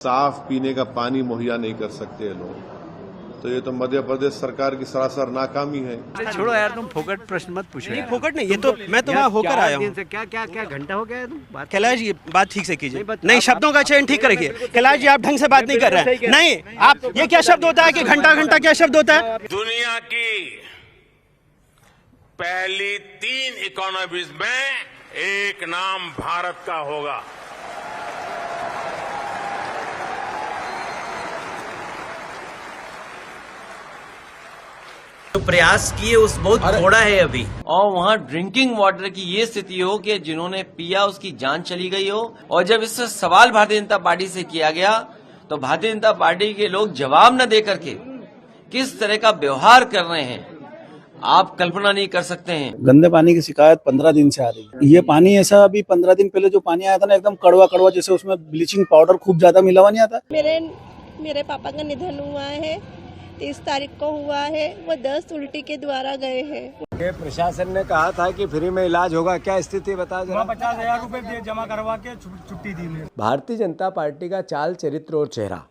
साफ पीने का पानी मुहैया नहीं कर सकते ये लोग, तो ये तो मध्य प्रदेश सरकार की सरासर नाकामी है। छोड़ो यार, तुम फोकट प्रश्न मत पूछो। नहीं फोकट नहीं, ये तो मैं तो वहाँ होकर आया हूँ। क्या क्या क्या घंटा हो गया है तुम बात? कैलाश जी बात ठीक से कीजिए, नहीं शब्दों का चयन ठीक रखिए। कैलाश जी आप ढंग से बात नहीं कर रहे हैं। नहीं आप, ये क्या शब्द होता है कि घंटा घंटा क्या शब्द होता है? दुनिया की पहली 3 इकोनॉमीज में एक नाम भारत का होगा। जो प्रयास किए उस बहुत थोड़ा है अभी, और वहाँ ड्रिंकिंग वाटर की ये स्थिति हो कि जिन्होंने पिया उसकी जान चली गई हो। और जब इस सवाल भारतीय जनता पार्टी से किया गया तो भारतीय जनता पार्टी के लोग जवाब न दे करके किस तरह का व्यवहार कर रहे हैं आप कल्पना नहीं कर सकते हैं। गंदे पानी की शिकायत 15 दिन से आ रही है। ये पानी ऐसा, अभी 15 दिन पहले जो पानी आया था ना, एकदम कड़वा कड़वा, जैसे उसमें ब्लीचिंग पाउडर खूब ज्यादा मिला हुआ नहीं आता। मेरे पापा का निधन हुआ है, 30 तारीख को हुआ है। वो 10 उल्टी के द्वारा गए हैं। प्रशासन ने कहा था कि फ्री में इलाज होगा, क्या स्थिति बता जरा। 50,000 रुपए जमा करवा के छुट्टी दी। भारतीय जनता पार्टी का चाल चरित्र और चेहरा,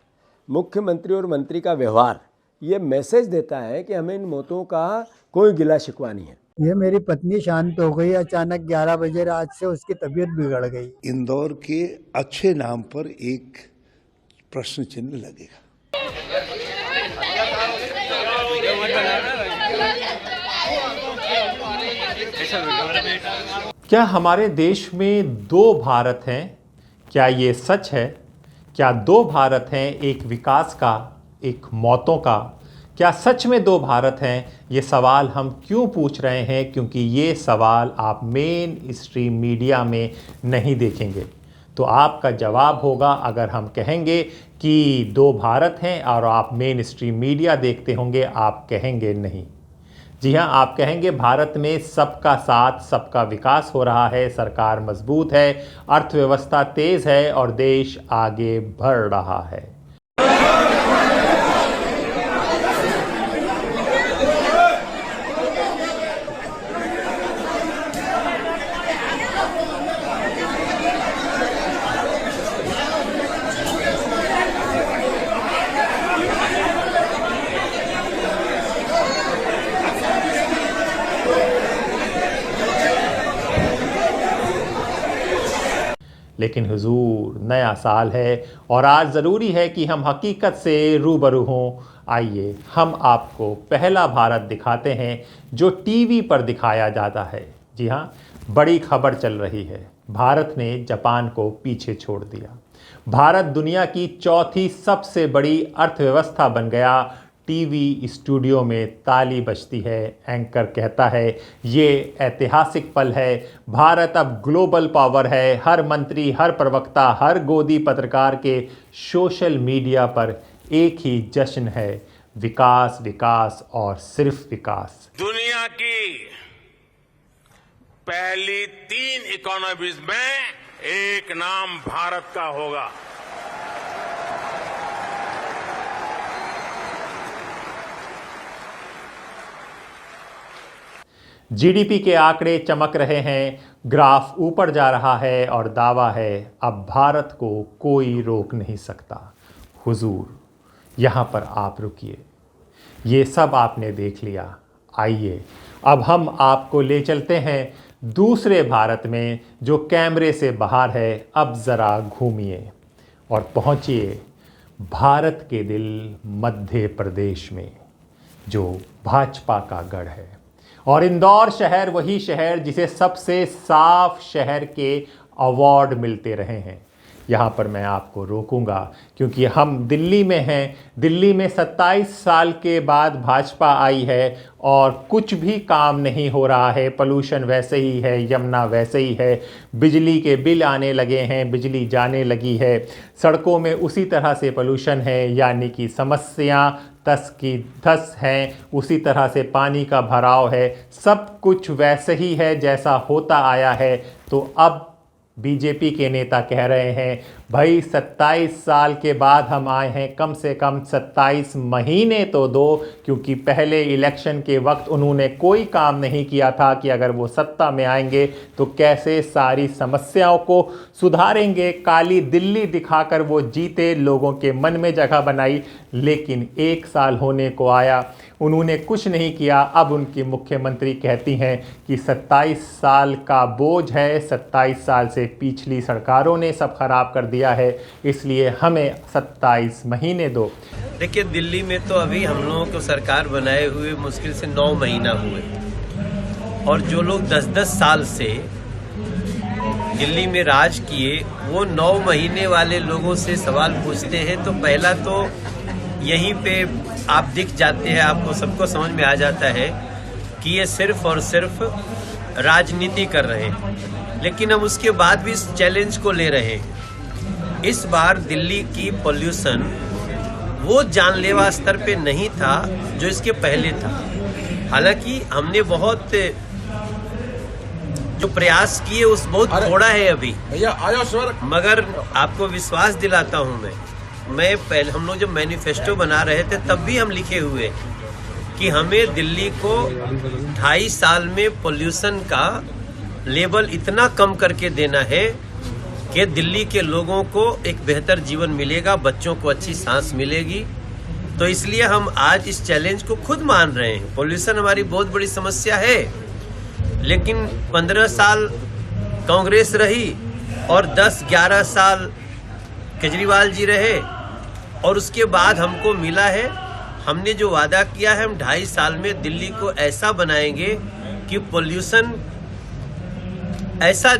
मुख्यमंत्री और मंत्री का व्यवहार, ये मैसेज देता है कि हमें इन मौतों का कोई गिला शिकवा नहीं है। ये मेरी पत्नी शांत हो गई अचानक 11 बजे रात से, उसकी तबीयत बिगड़ गई। इंदौर के अच्छे नाम पर एक प्रश्न चिन्ह लगेगा। क्या हमारे देश में 2 भारत हैं? क्या ये सच है? क्या 2 भारत हैं, एक विकास का, एक मौतों का? क्या सच में 2 भारत हैं? ये सवाल हम क्यों पूछ रहे हैं? क्योंकि ये सवाल आप मेन स्ट्रीम मीडिया में नहीं देखेंगे। तो आपका जवाब होगा, अगर हम कहेंगे कि 2 भारत हैं और आप मेन स्ट्रीम मीडिया देखते होंगे, आप कहेंगे नहीं। जी हाँ, आप कहेंगे भारत में सबका साथ, सबका विकास हो रहा है, सरकार मजबूत है, अर्थव्यवस्था तेज है और देश आगे बढ़ रहा है। लेकिन हुजूर, नया साल है और आज ज़रूरी है कि हम हकीकत से रूबरू हों। आइए हम आपको पहला भारत दिखाते हैं जो टीवी पर दिखाया जाता है। जी हाँ, बड़ी खबर चल रही है। भारत ने जापान को पीछे छोड़ दिया। भारत दुनिया की 4थी सबसे बड़ी अर्थव्यवस्था बन गया। टीवी स्टूडियो में ताली बजती है, एंकर कहता है ये ऐतिहासिक पल है, भारत अब ग्लोबल पावर है। हर मंत्री, हर प्रवक्ता, हर गोदी पत्रकार के सोशल मीडिया पर एक ही जश्न है, विकास, विकास और सिर्फ विकास। दुनिया की पहली 3 इकोनॉमीज में एक नाम भारत का होगा। जीडीपी के आंकड़े चमक रहे हैं, ग्राफ ऊपर जा रहा है और दावा है अब भारत को कोई रोक नहीं सकता। हुजूर, यहाँ पर आप रुकिए, ये सब आपने देख लिया। आइए अब हम आपको ले चलते हैं दूसरे भारत में जो कैमरे से बाहर है। अब ज़रा घूमिए और पहुँचिए भारत के दिल मध्य प्रदेश में, जो भाजपा का गढ़ है। और इंदौर शहर वही शहर जिसे सबसे साफ शहर के अवार्ड मिलते रहे हैं। यहाँ पर मैं आपको रोकूंगा क्योंकि हम दिल्ली में हैं। दिल्ली में 27 साल के बाद भाजपा आई है और कुछ भी काम नहीं हो रहा है। पोल्यूशन वैसे ही है, यमुना वैसे ही है, बिजली के बिल आने लगे हैं, बिजली जाने लगी है, सड़कों में उसी तरह से पोल्यूशन है, यानी कि समस्या 10 की 10 हैं। उसी तरह से पानी का भराव है, सब कुछ वैसे ही है जैसा होता आया है। तो अब बीजेपी के नेता कह रहे हैं भाई 27 साल के बाद हम आए हैं, कम से कम 27 महीने तो दो, क्योंकि पहले इलेक्शन के वक्त उन्होंने कोई काम नहीं किया था कि अगर वो सत्ता में आएंगे तो कैसे सारी समस्याओं को सुधारेंगे। काली दिल्ली दिखाकर वो जीते, लोगों के मन में जगह बनाई, लेकिन 1 साल होने को आया, उन्होंने कुछ नहीं किया। अब उनकी मुख्यमंत्री कहती हैं कि 27 साल का बोझ है, 27 साल से पिछली सरकारों ने सब खराब कर दिया है, इसलिए हमें 27 महीने दो। देखिए, दिल्ली में तो अभी हम लोगों को सरकार बनाए हुए मुश्किल से 9 महीना हुए, और जो लोग 10-10 साल से दिल्ली में राज किए वो 9 महीने वाले लोगों से सवाल पूछते हैं तो पहला तो यहीं पे आप दिख जाते हैं, आपको सबको समझ में आ जाता है कि ये सिर्फ और सिर्फ राजनीति कर रहे हैं। लेकिन हम उसके बाद भी इस चैलेंज को ले रहे हैं। इस बार दिल्ली की पॉल्यूशन वो जानलेवा स्तर पे नहीं था जो इसके पहले था। हालांकि हमने बहुत जो प्रयास किए उस बहुत थोड़ा है अभी, मगर आपको विश्वास दिलाता हूं मैं पहले हम लोग जब मैनिफेस्टो बना रहे थे तब भी हम लिखे हुए कि हमें दिल्ली को 2.5 साल में पोल्यूशन का लेवल इतना कम करके देना है कि दिल्ली के लोगों को एक बेहतर जीवन मिलेगा, बच्चों को अच्छी सांस मिलेगी। तो इसलिए हम आज इस चैलेंज को खुद मान रहे हैं। पोल्यूशन हमारी बहुत बड़ी समस्या है, लेकिन 15 साल कांग्रेस रही और 10-11 साल केजरीवाल जी रहे, और उसके बाद हमको मिला है, हमने जो वादा किया है हम 2.5 साल में दिल्ली को ऐसा बनाएंगे कि पोल्यूशन ऐसा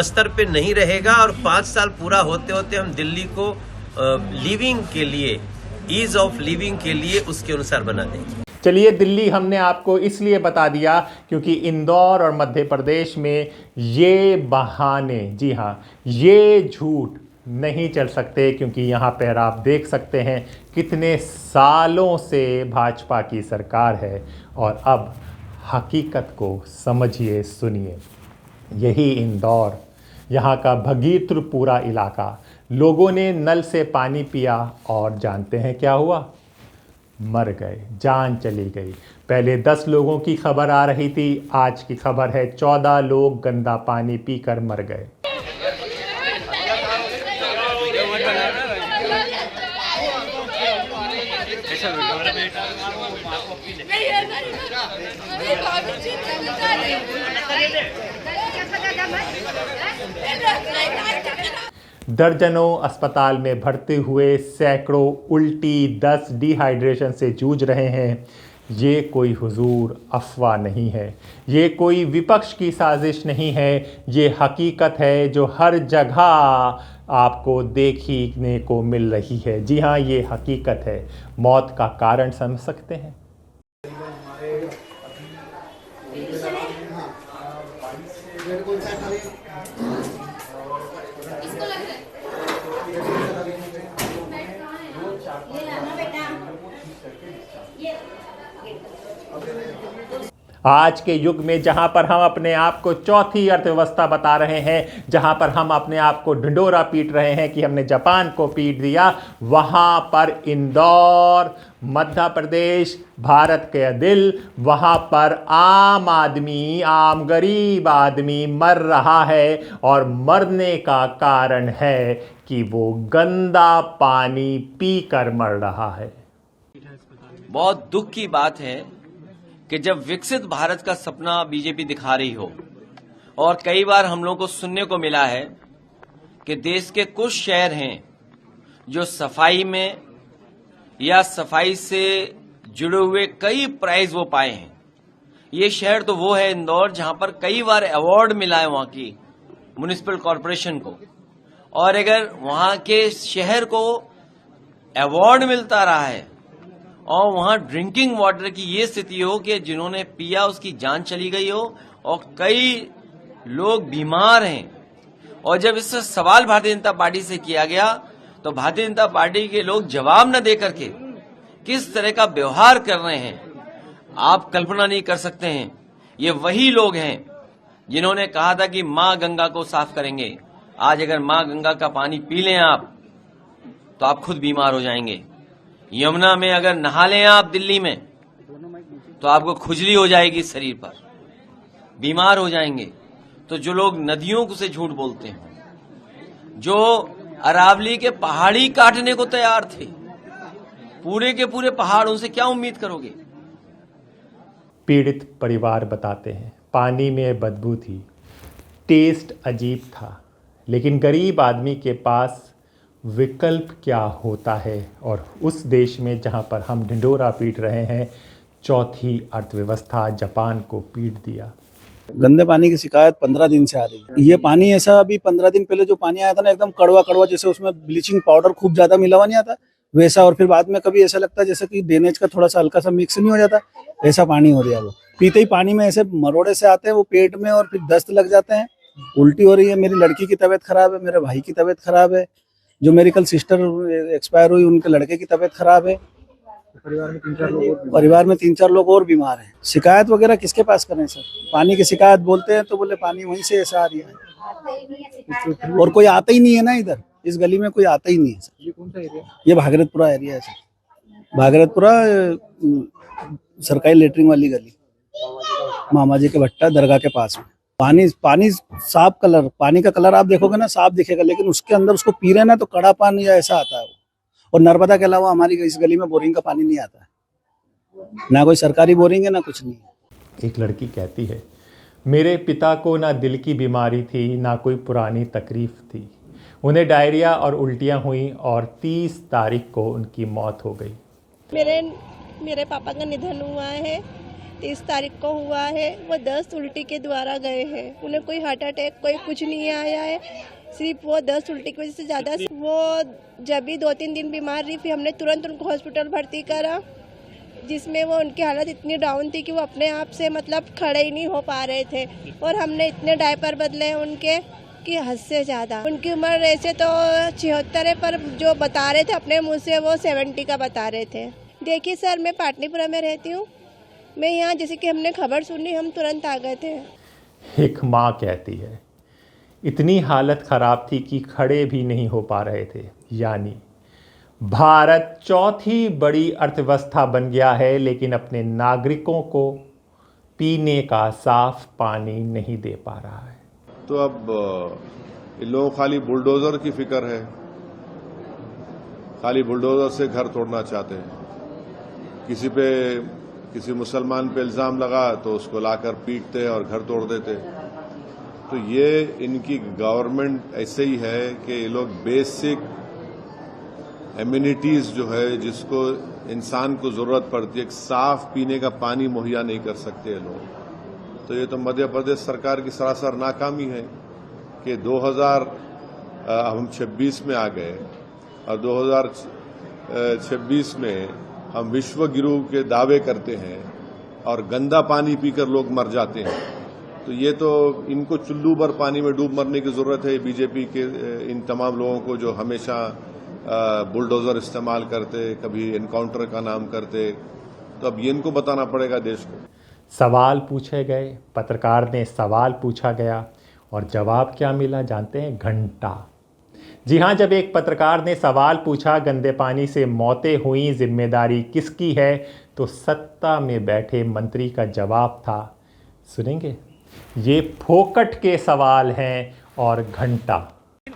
स्तर पे नहीं रहेगा, और 5 साल पूरा होते होते हम दिल्ली को लिविंग के लिए, ईज ऑफ लिविंग के लिए उसके अनुसार बना देंगे। चलिए, दिल्ली हमने आपको इसलिए बता दिया क्योंकि इंदौर और मध्य प्रदेश में ये बहाने, जी हाँ, ये झूठ नहीं चल सकते, क्योंकि यहाँ पर आप देख सकते हैं कितने सालों से भाजपा की सरकार है। और अब हकीकत को समझिए, सुनिए। यही इंदौर, यहाँ का भगीरथपुरा इलाका, लोगों ने नल से पानी पिया और जानते हैं क्या हुआ? मर गए, जान चली गई। पहले 10 लोगों की खबर आ रही थी, आज की खबर है 14 लोग गंदा पानी पीकर मर गए। दर्जनों अस्पताल में भर्ती हुए, सैकड़ों उल्टी, 10 डिहाइड्रेशन से जूझ रहे हैं। ये कोई हुजूर अफवाह नहीं है, ये कोई विपक्ष की साजिश नहीं है, ये हकीकत है जो हर जगह आपको देखने को मिल रही है। जी हाँ, ये हकीकत है। मौत का कारण समझ सकते हैं? आज के युग में जहां पर हम अपने आप को चौथी अर्थव्यवस्था बता रहे हैं, जहां पर हम अपने आप को ढिंडोरा पीट रहे हैं कि हमने जापान को पीट दिया, वहां पर इंदौर, मध्य प्रदेश, भारत के दिल, वहां पर आम आदमी, आम गरीब आदमी मर रहा है। और मरने का कारण है कि वो गंदा पानी पीकर मर रहा है। बहुत दुख की बात है कि जब विकसित भारत का सपना बीजेपी दिखा रही हो, और कई बार हम लोगों को सुनने को मिला है कि देश के कुछ शहर हैं जो सफाई में या सफाई से जुड़े हुए कई प्राइज वो पाए हैं। ये शहर तो वो है इंदौर, जहां पर कई बार अवार्ड मिला है वहां की म्युनिसिपल कॉरपोरेशन को। और अगर वहां के शहर को अवार्ड मिलता रहा है और वहां ड्रिंकिंग वाटर की ये स्थिति हो कि जिन्होंने पिया उसकी जान चली गई हो और कई लोग बीमार हैं, और जब इस सवाल भारतीय जनता पार्टी से किया गया तो भारतीय जनता पार्टी के लोग जवाब न दे करके किस तरह का व्यवहार कर रहे हैं आप कल्पना नहीं कर सकते हैं। ये वही लोग हैं जिन्होंने कहा था कि मां गंगा को साफ करेंगे, आज अगर मां गंगा का पानी पी लें आप तो आप खुद बीमार हो जाएंगे। यमुना में अगर नहा लें आप दिल्ली में तो आपको खुजली हो जाएगी शरीर पर, बीमार हो जाएंगे। तो जो लोग नदियों से झूठ बोलते हैं, जो अरावली के पहाड़ी काटने को तैयार थे, पूरे के पूरे पहाड़ों से क्या उम्मीद करोगे? पीड़ित परिवार बताते हैं पानी में बदबू थी, टेस्ट अजीब था, लेकिन गरीब आदमी के पास विकल्प क्या होता है। और उस देश में जहां पर हम ढिंढोरा पीट रहे हैं, चौथी अर्थव्यवस्था जापान को पीट दिया। गंदे पानी की शिकायत 15 दिन से आ रही है। ये पानी ऐसा, अभी 15 दिन पहले जो पानी आया था ना, एकदम कड़वा कड़वा, जैसे उसमें ब्लीचिंग पाउडर खूब ज्यादा मिला हुआ नहीं आता वैसा, और फिर बाद में कभी ऐसा लगता है जैसे कि ड्रेनेज का थोड़ा सा हल्का सा मिक्स नहीं हो जाता, ऐसा पानी हो रहा है। वो पीते ही पानी में ऐसे मरोड़े से आते हैं वो पेट में, और फिर दस्त लग जाते हैं, उल्टी हो रही है। मेरी लड़की की तबीयत खराब है, मेरे भाई की तबीयत खराब है, जो मेरी कल सिस्टर एक्सपायर हुई उनके लड़के की तबीयत खराब है, परिवार में 3-4 लोग और बीमार हैं। शिकायत वगैरह किसके पास करें सर? पानी की शिकायत बोलते हैं तो बोले पानी वहीं से ऐसा आ रही है, और कोई आता ही नहीं है ना इधर, इस गली में कोई आता ही नहीं है सर। ये कौन सा एरिया? ये भागीरथपुरा एरिया है सर, भागीरथपुरा सरकारी लेटरिन वाली गली, मामा जी के भट्टा दरगाह के पास में। पानी साफ कलर, पानी का कलर आप देखोगे ना साफ दिखेगा, लेकिन उसके अंदर उसको पी रहे ना तो कड़ा पानी या ऐसा आता है। और नर्मदा के अलावा हमारी इस गली में बोरिंग का पानी नहीं आता है, ना कोई सरकारी बोरिंग है ना कुछ नहीं है। एक लड़की कहती है, मेरे पिता को ना दिल की बीमारी थी, ना कोई पुरानी तकलीफ थी, उन्हें डायरिया और उल्टियाँ हुई और 30 तारीख को उनकी मौत हो गई। मेरे पापा का निधन हुआ है, 30 तारीख को हुआ है। वो 10 उल्टी के द्वारा गए हैं, उन्हें कोई हार्ट अटैक कोई कुछ नहीं आया है, सिर्फ वो 10 उल्टी की वजह से ज़्यादा। वो जब भी 2-3 दिन बीमार रही, फिर हमने तुरंत उनको हॉस्पिटल भर्ती करा, जिसमें वो उनकी हालत इतनी डाउन थी कि वो अपने आप से मतलब खड़े ही नहीं हो पा रहे थे। और हमने इतने डायपर बदले उनके कि हद से ज़्यादा। उनकी उम्र ऐसे तो 76 है, पर जो बता रहे थे अपने मुँह से वो 70 का बता रहे थे। देखिए सर, मैं पाटलिपुरा में रहती हूँ, मैं यहाँ जैसे कि हमने खबर सुनी हम तुरंत आ गए थे। एक माँ कहती है, इतनी हालत खराब थी कि खड़े भी नहीं हो पा रहे थे। यानी भारत चौथी बड़ी अर्थव्यवस्था बन गया है, लेकिन अपने नागरिकों को पीने का साफ पानी नहीं दे पा रहा है। तो अब इन लोगों को खाली बुलडोजर की फिक्र है, खाली बुलडोजर से घर तोड़ना चाहते हैं। किसी मुसलमान पे इल्जाम लगा तो उसको लाकर पीटते और घर तोड़ देते। तो ये इनकी गवर्नमेंट ऐसे ही है कि ये लोग बेसिक एम्यूनिटीज जो है, जिसको इंसान को जरूरत पड़ती है, एक साफ पीने का पानी मुहैया नहीं कर सकते ये लोग। तो ये तो मध्य प्रदेश सरकार की सरासर नाकामी है कि 2000 हम 26 में आ गए और 2026 में हम विश्व गुरु के दावे करते हैं और गंदा पानी पीकर लोग मर जाते हैं। तो ये तो इनको चुल्लू भर पानी में डूब मरने की जरूरत है बीजेपी के इन तमाम लोगों को, जो हमेशा बुलडोजर इस्तेमाल करते, कभी एनकाउंटर का नाम करते। तो अब ये इनको बताना पड़ेगा देश को। सवाल पूछे गए, पत्रकार ने सवाल पूछा गया और जवाब क्या मिला जानते हैं? घंटा। जी हाँ, जब एक पत्रकार ने सवाल पूछा गंदे पानी से मौतें हुई, जिम्मेदारी किसकी है, तो सत्ता में बैठे मंत्री का जवाब था, सुनेंगे, ये फोकट के सवाल हैं और घंटा।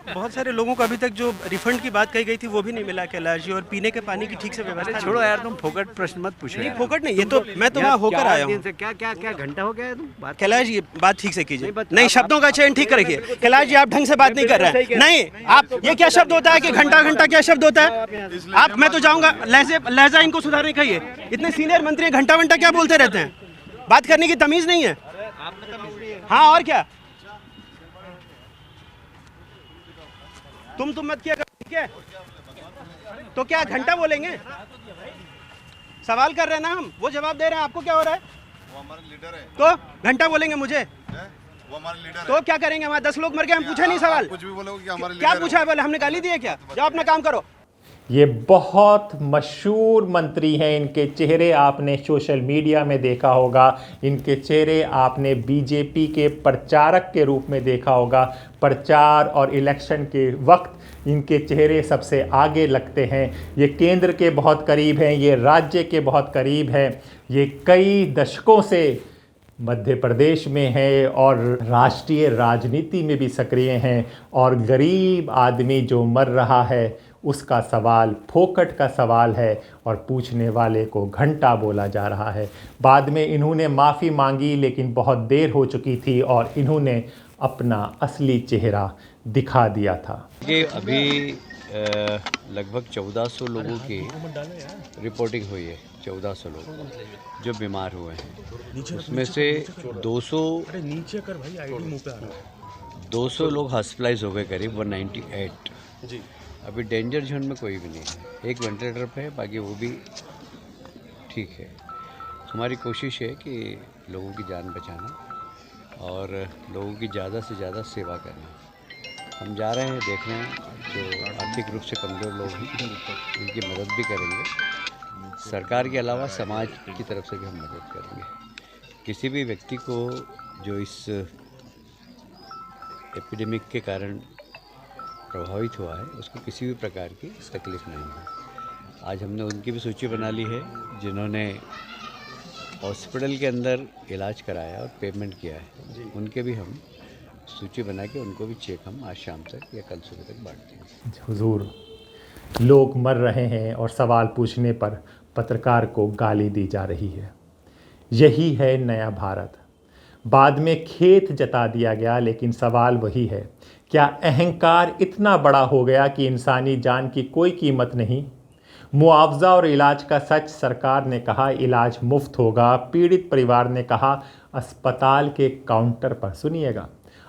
बहुत सारे लोगों को अभी तक जो रिफंड की बात कही गई थी वो भी नहीं मिला कैलाश जी, और पीने के पानी की ठीक से व्यवस्था। छोड़ो यार, तुम फोकट प्रश्न मत पूछो। नहीं फोकट नहीं, ये तो मैं तो वहाँ होकर आया हूँ। क्या घंटा हो गया है तुम बात? कैलाश जी बात ठीक से कीजिए, नहीं शब्दों का चयन ठीक रखिए। कैलाश जी आप ढंग से बात नहीं कर रहे हैं। नहीं, आप ये क्या शब्द होता है कि घंटा घंटा क्या शब्द होता है? आप, मैं तो जाऊँगा, लहजा इनको सुधारने कहिए। इतने सीनियर मंत्री घंटा घंटा क्या बोलते रहते हैं? बात करने की तमीज नहीं है। हाँ और क्या, तुम मत किया, ठीक है? तो क्या घंटा बोलेंगे? सवाल कर रहे हैं ना हम, वो जवाब दे रहे हैं, आपको क्या हो रहा है? वो हमारे लीडर है। तो घंटा बोलेंगे मुझे? वो हमारे लीडर तो क्या करेंगे? हमारे 10 लोग मर गए, हम पूछे नहीं सवाल। कुछ भी बोलोगे कि हमारे क्या पूछा है? बोले हमने गाली दी है क्या? जाओ अपना काम करो। ये बहुत मशहूर मंत्री हैं, इनके चेहरे आपने सोशल मीडिया में देखा होगा, इनके चेहरे आपने बीजेपी के प्रचारक के रूप में देखा होगा। प्रचार और इलेक्शन के वक्त इनके चेहरे सबसे आगे लगते हैं। ये केंद्र के बहुत करीब हैं, ये राज्य के बहुत करीब हैं, ये कई दशकों से मध्य प्रदेश में है और राष्ट्रीय राजनीति में भी सक्रिय हैं। और गरीब आदमी जो मर रहा है उसका सवाल फोकट का सवाल है और पूछने वाले को घंटा बोला जा रहा है। बाद में इन्होंने माफ़ी मांगी लेकिन बहुत देर हो चुकी थी और इन्होंने अपना असली चेहरा दिखा दिया था। ये अभी लगभग 1400 लोगों की रिपोर्टिंग हुई है। 1400 लोग जो बीमार हुए हैं, उसमें से 200 लोग हॉस्पिटलाइज हो गए, करीब 198। अभी डेंजर जोन में कोई भी नहीं है, एक वेंटिलेटर पे है, बाकी वो भी ठीक है। हमारी कोशिश है कि लोगों की जान बचाना और लोगों की ज़्यादा से ज़्यादा सेवा करना। हम जा रहे हैं, देख रहे हैं जो आर्थिक रूप से कमज़ोर लोग हैं उनकी मदद भी करेंगे। सरकार के अलावा समाज की तरफ से भी हम मदद करेंगे। किसी भी व्यक्ति को जो इस एपिडेमिक के कारण प्रभावित हुआ है उसको किसी भी प्रकार की तकलीफ़ नहीं है। आज हमने उनकी भी सूची बना ली है जिन्होंने हॉस्पिटल के अंदर इलाज कराया और पेमेंट किया है, उनके भी हम सूची बना के उनको भी चेक हम आज शाम तक या कल सुबह तक बांट देंगे। हुजूर, लोग मर रहे हैं और सवाल पूछने पर पत्रकार को गाली दी जा रही है। यही है नया भारत। बाद में खेत जता दिया गया लेकिन सवाल वही है, क्या अहंकार इतना बड़ा हो गया कि इंसानी जान की कोई कीमत नहीं? मुआवजा और इलाज का सच, सरकार ने कहा इलाज मुफ्त होगा। पीड़ित परिवार ने कहा अस्पताल के काउंटर पर, सुनिएगा,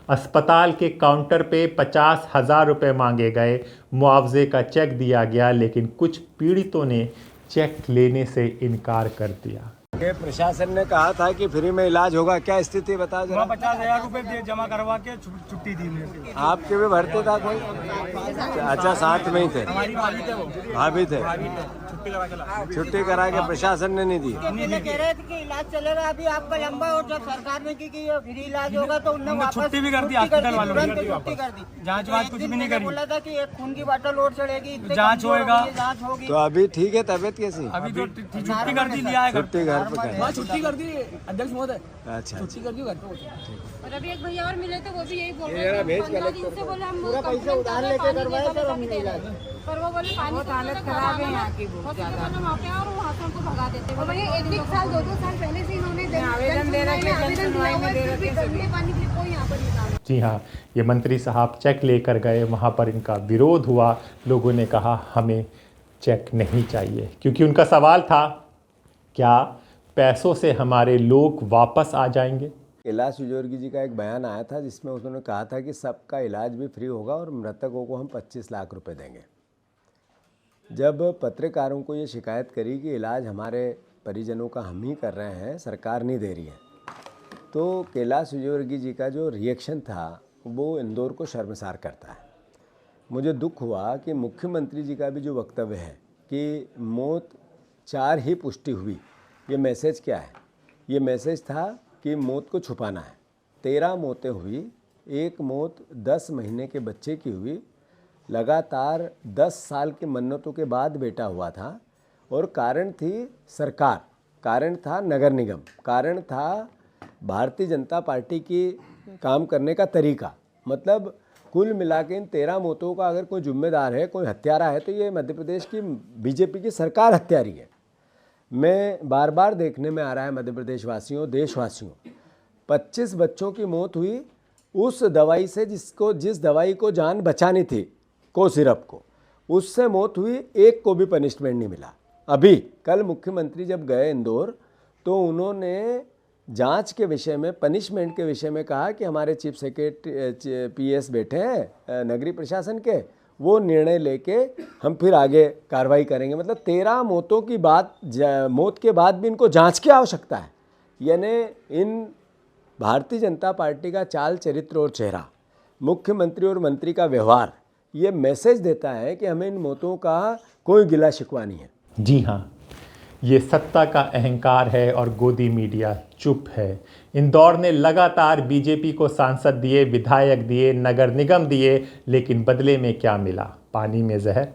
अस्पताल के काउंटर पे 50,000 रुपये मांगे गए, मुआवजे का चेक दिया गया लेकिन कुछ पीड़ितों ने चेक लेने से इनकार कर दिया। प्रशासन ने कहा था कि फ्री में इलाज होगा, क्या स्थिति बता जरा। 50,000 रुपए जमा करवा के छुट्टी दी। आपके भी भरते था कोई? अच्छा, साथ में ही थे, भाभी थे, छुट्टी करा के प्रशासन ने नहीं दी। कह रहे थे कि इलाज चलेगा अभी आपका लंबा, और जब सरकार ने की कि फ्री इलाज होगा तो उन्होंने छुट्टी भी कर दी, हॉस्पिटल वालों ने छुट्टी कर दी। जांच वांच कुछ भी नहीं करी। बोला था कि एक खून की बोतल और चढ़ेगी, जांच होएगा, जांच होगी। तो अभी ठीक है, तबीयत कैसी? अभी तो छुट्टी कर दी, लिया है छुट्टी घर पे। छुट्टी कर दी अध्यक्ष महोदय, अच्छा, छुट्टी कर दी घर पे। और अभी एक भैया और मिले थे, वो भी यही बोल रहे थे, पूरा पैसा उधार लेके करवाया सर हमने इलाज, पर वो बोले पानी बहुत हालत खराब है यहाँ की, बहुत ज्यादा। और वहाँ से हमको भगा देते। और वही 1 साल 2 साल पहले से इन्होंने आवेदन दे रखे, आवेदन दिया हुआ है, फिर भी गंदे पानी के लिए कोई यहाँ पर निकाल। जी हाँ, ये मंत्री साहब चेक लेकर गए, वहाँ पर इनका विरोध हुआ। लोगों ने कहा हमें चेक नहीं चाहिए, क्योंकि उनका सवाल था क्या पैसों से हमारे लोग वापस आ जाएंगे। कैलाश विजयवर्गीय जी का एक बयान आया था जिसमें उन्होंने कहा था कि सबका इलाज भी फ्री होगा और मृतकों को हम 25 लाख रुपए देंगे। जब पत्रकारों को ये शिकायत करी कि इलाज हमारे परिजनों का हम ही कर रहे हैं, सरकार नहीं दे रही है, तो कैलाश विजयवर्गीय जी का जो रिएक्शन था वो इंदौर को शर्मसार करता है। मुझे दुख हुआ कि मुख्यमंत्री जी का भी जो वक्तव्य है कि मौत 4 ही पुष्टि हुई, ये मैसेज क्या है? ये मैसेज था कि मौत को छुपाना है। 13 मौतें हुई, एक मौत 10 महीने के बच्चे की हुई, लगातार 10 साल की मन्नतों के बाद बेटा हुआ था, और कारण थी सरकार, कारण था नगर निगम, कारण था भारतीय जनता पार्टी की काम करने का तरीका। मतलब कुल मिला के इन 13 मौतों का अगर कोई जिम्मेदार है, कोई हत्यारा है, तो ये मध्य प्रदेश की बीजेपी की सरकार हत्यारी है। मैं बार बार देखने में आ रहा है मध्य प्रदेश वासियों, देशवासियों, 25 बच्चों की मौत हुई उस दवाई से जिस दवाई को जान बचानी थी, को सिरप को, उससे मौत हुई, एक को भी पनिशमेंट नहीं मिला। अभी कल मुख्यमंत्री जब गए इंदौर तो उन्होंने जांच के विषय में, पनिशमेंट के विषय में कहा कि हमारे चीफ सेक्रेटरी पीएस बैठे हैं नगरीय प्रशासन के, वो निर्णय लेके हम फिर आगे कार्रवाई करेंगे। मतलब 13 मौतों की बात, मौत के बाद भी इनको जांच की आवश्यकता है। यानी इन भारतीय जनता पार्टी का चाल चरित्र और चेहरा, मुख्यमंत्री और मंत्री का व्यवहार, ये मैसेज देता है कि हमें इन मौतों का कोई गिला शिकवा नहीं है। जी हाँ, ये सत्ता का अहंकार है और गोदी मीडिया चुप है। इंदौर ने लगातार बीजेपी को सांसद दिए, विधायक दिए, नगर निगम दिए, लेकिन बदले में क्या मिला? पानी में जहर।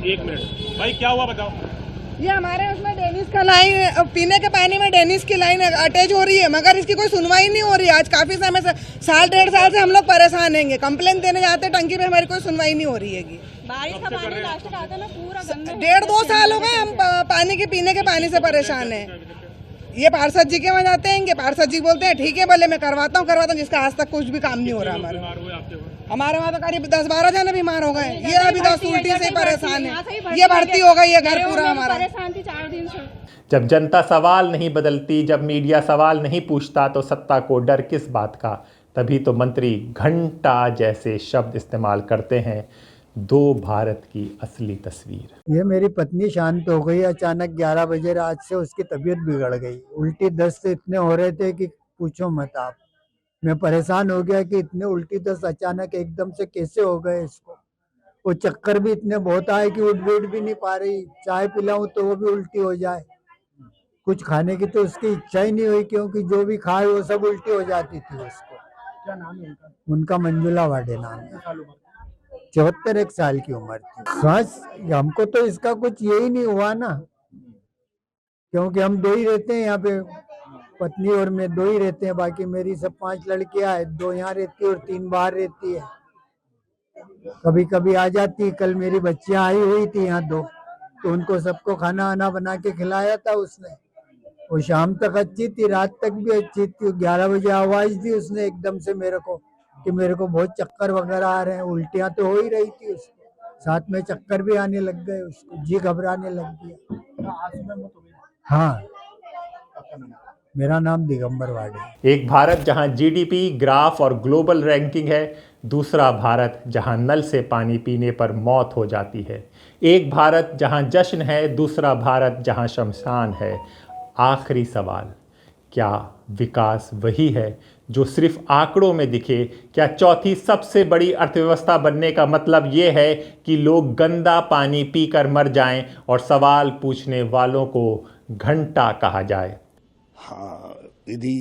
एक मिनट भाई, क्या हुआ बताओ। ये हमारे उसमें डेनिस का लाइन, पीने के पानी में डेनिस की लाइन अटैच हो रही है, मगर इसकी कोई सुनवाई नहीं हो रही है। आज काफी समय से, साल 1.5 साल से हम लोग परेशान हैं। कंप्लेन देने जाते टंकी पे, हमारी कोई सुनवाई नहीं हो रही है। बारिश का पानी लास्ट का आता है ना, पूरा गंदा। 1.5-2 साल हो गए हम पानी के, पीने के पानी से परेशान हैं। ये पार्षद जी के वहाँ जाते हैं, पार्षद जी बोलते हैं ठीक है भले मैं करवाता हूँ, जिसका आज तक कुछ भी काम नहीं हो रहा। हमारे वहाँ तो करीब 10-12 जने बीमार हो गए। ये अभी 10 उल्टी से परेशान है। ये भर्ती हो गई है, घर पूरा हमारा परेशान थी 4 दिन से। जब जनता सवाल नहीं बदलती, जब मीडिया सवाल नहीं पूछता, तो सत्ता को डर किस बात का? तभी तो मंत्री घंटा जैसे शब्द इस्तेमाल करते हैं। 2 भारत की असली तस्वीर। ये मेरी पत्नी शांत हो गई अचानक 11 बजे रात से, उसकी तबीयत बिगड़ गई। उल्टी दस्त इतने हो रहे थे कि पूछो मत आप। मैं परेशान हो गया कि इतने उल्टी दस्त अचानक एकदम से कैसे हो गए इसको। वो चक्कर भी इतने बहुत आए कि उठ बैठ भी नहीं पा रही। चाय पिलाऊं तो वो भी उल्टी हो जाए। कुछ खाने की तो उसकी इच्छा ही नहीं हुई, क्योंकि जो भी खाए वो सब उल्टी हो जाती थी उसको। क्या नाम है उनका? उनका मंजुला वाडे नाम है। 74 साल की उम्र थी। सांस हमको तो इसका कुछ यही नहीं हुआ ना, क्योंकि हम 2 ही रहते हैं यहाँ पे, पत्नी और मैं 2 ही रहते हैं। बाकी मेरी सब 5 लड़कियां हैं, 2 यहाँ रहती है और 3 बाहर रहती है। कभी कभी आ जाती। कल मेरी बच्चियां आई हुई थी यहाँ 2, तो उनको सबको खाना आना बना के खिलाया था उसने। वो शाम तक अच्छी थी, रात तक भी अच्छी थी। 11 बजे आवाज दी उसने एकदम से मेरे को कि मेरे को बहुत चक्कर वगैरह आ रहे हैं। उल्टियां तो हो ही रही थी उसको, साथ में चक्कर भी आने लग गए उसको, जी घबराने लग गया। हाँ, मेरा नाम दिगंबर वाडे। एक भारत जहां जीडीपी, ग्राफ और ग्लोबल रैंकिंग है, दूसरा भारत जहां नल से पानी पीने पर मौत हो जाती है। एक भारत जहां जश्न है, दूसरा भारत जहां शमशान है। आखिरी सवाल, क्या विकास वही है जो सिर्फ आंकड़ों में दिखे? क्या चौथी सबसे बड़ी अर्थव्यवस्था बनने का मतलब ये है कि लोग गंदा पानी पीकर मर जाएं और सवाल पूछने वालों को घंटा कहा जाए? हाँ, यदि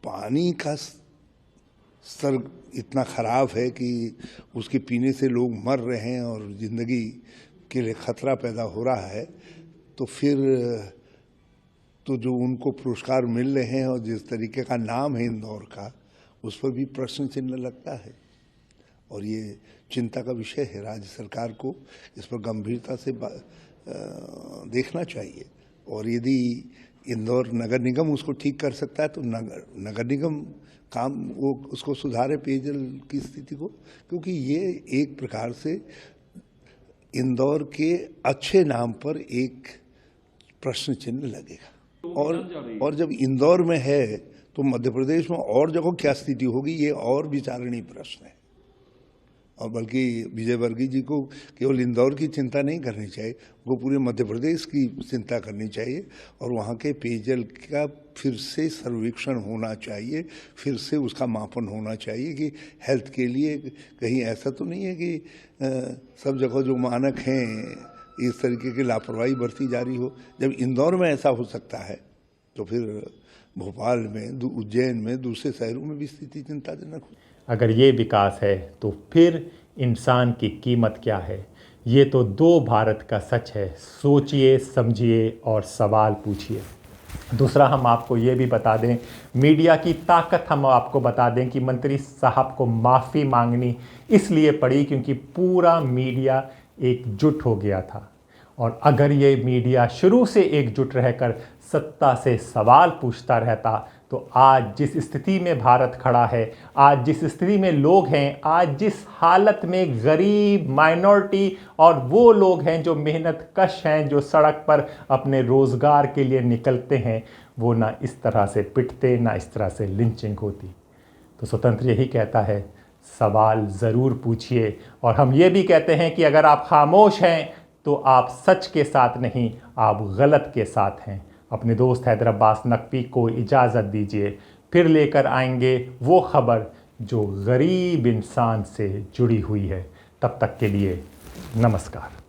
पानी का स्तर इतना ख़राब है कि उसके पीने से लोग मर रहे हैं और ज़िंदगी के लिए ख़तरा पैदा हो रहा है, तो फिर तो जो उनको पुरस्कार मिल रहे हैं और जिस तरीके का नाम है इंदौर का, उस पर भी प्रश्न चिन्ह लगता है। और ये चिंता का विषय है। राज्य सरकार को इस पर गंभीरता से देखना चाहिए। और यदि इंदौर नगर निगम उसको ठीक कर सकता है तो नगर निगम काम वो उसको सुधारे पेयजल की स्थिति को, क्योंकि ये एक प्रकार से इंदौर के अच्छे नाम पर एक प्रश्न चिन्ह लगेगा। और जब इंदौर में है तो मध्य प्रदेश में और जगह क्या स्थिति होगी, ये और विचारणीय प्रश्न है। और बल्कि विजय वर्गीय जी को केवल इंदौर की चिंता नहीं करनी चाहिए, वो पूरे मध्य प्रदेश की चिंता करनी चाहिए। और वहाँ के पेयजल का फिर से सर्वेक्षण होना चाहिए, फिर से उसका मापन होना चाहिए कि हेल्थ के लिए कहीं ऐसा तो नहीं है कि सब जगह जो मानक हैं इस तरीके की लापरवाही बरती जा रही हो। जब इंदौर में ऐसा हो सकता है तो फिर भोपाल में, उज्जैन में, दूसरे शहरों में भी स्थिति चिंताजनक हो। अगर ये विकास है तो फिर इंसान की कीमत क्या है? ये तो 2 भारत का सच है। सोचिए, समझिए और सवाल पूछिए। दूसरा, हम आपको ये भी बता दें, मीडिया की ताकत हम आपको बता दें कि मंत्री साहब को माफ़ी मांगनी इसलिए पड़ी क्योंकि पूरा मीडिया एकजुट हो गया था। और अगर ये मीडिया शुरू से एकजुट रहकर सत्ता से सवाल पूछता रहता तो आज जिस स्थिति में भारत खड़ा है, आज जिस स्थिति में लोग हैं, आज जिस हालत में गरीब, माइनॉरिटी और वो लोग हैं जो मेहनत कश हैं, जो सड़क पर अपने रोज़गार के लिए निकलते हैं, वो ना इस तरह से पिटते, ना इस तरह से लिंचिंग होती। तो स्वतंत्र यही कहता है, सवाल ज़रूर पूछिए। और हम ये भी कहते हैं कि अगर आप खामोश हैं तो आप सच के साथ नहीं, आप गलत के साथ हैं। अपने दोस्त हैदर अब्बास नकवी को इजाज़त दीजिए, फिर लेकर आएंगे वो खबर जो गरीब इंसान से जुड़ी हुई है। तब तक के लिए नमस्कार।